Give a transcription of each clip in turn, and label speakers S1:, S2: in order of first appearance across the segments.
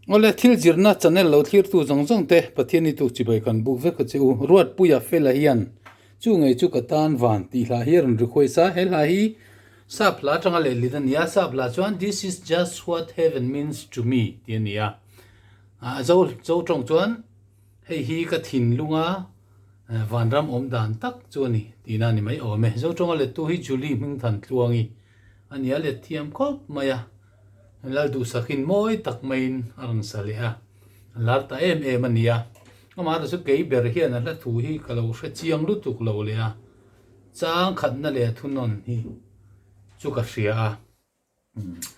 S1: ole thil jirna channel lo thlir tu zong te pathiani tu chibai kan bu ve kha chu ruat puya fela hian chu ngei chu katan van ti hla hier ru khoi sa hel ha hi sapla tanga le lidan ya sapla chuan this is just what heaven means to me tiania zo tong chuan hei hi ka thin lunga van ram om dan tak chuani tina ni mai ome zo tong le tu hi juli ming than tluangi ania le thiam khop maya lal du sakhin moi tak main arang salia lar ta em ania ama da su kei ber hian la thu hi kalo hre chiang lu tuk lo le a chang khat na le thunon hi chu ka hria a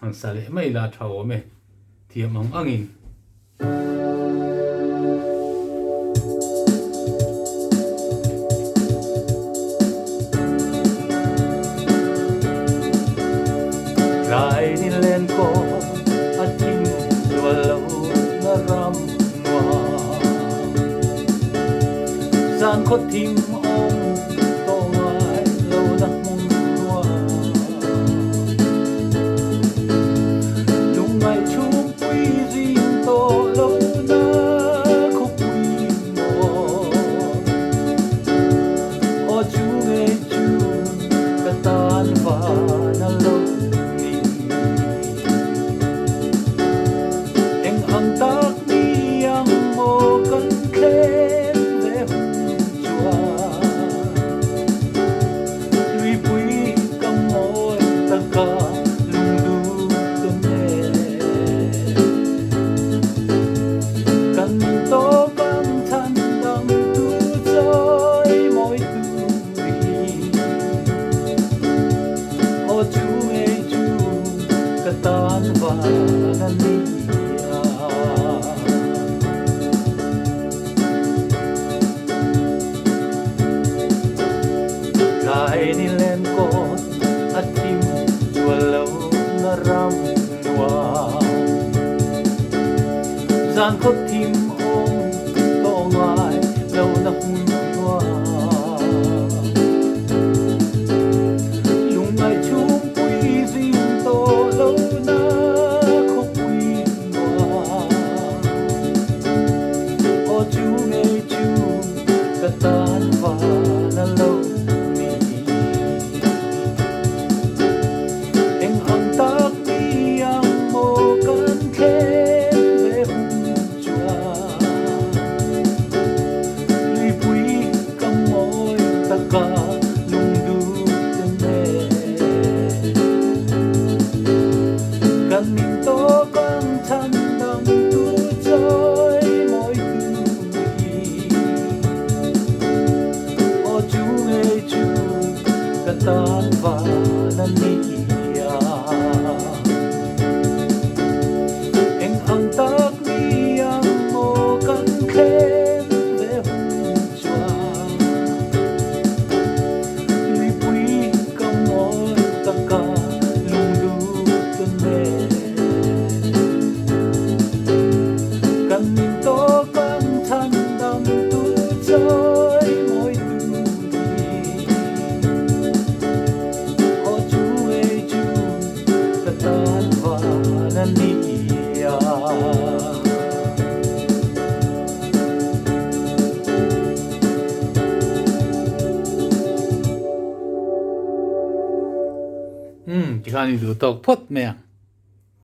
S1: an sale mai la thaw me thiam ang angin lai ni len ko atin lo na ram wa zan ko tim om to ngai lo na mong wa lung ngai chung pui zin to lo na ko pui mo o chu nge chu ka tan va na lo lai ni len ko atim chualo na ram wa zan ko tim om to ngai lo na hun wa lung ngai chung pui zin to lo na ko pui wa o chu nge chu ka tan va na lo tan va na nia eng ang tak niang mo kan khen ve hun chua li pui kam moi taka lung du tu me kan nin to kan than dam tu choi moi thì khani du tok phot me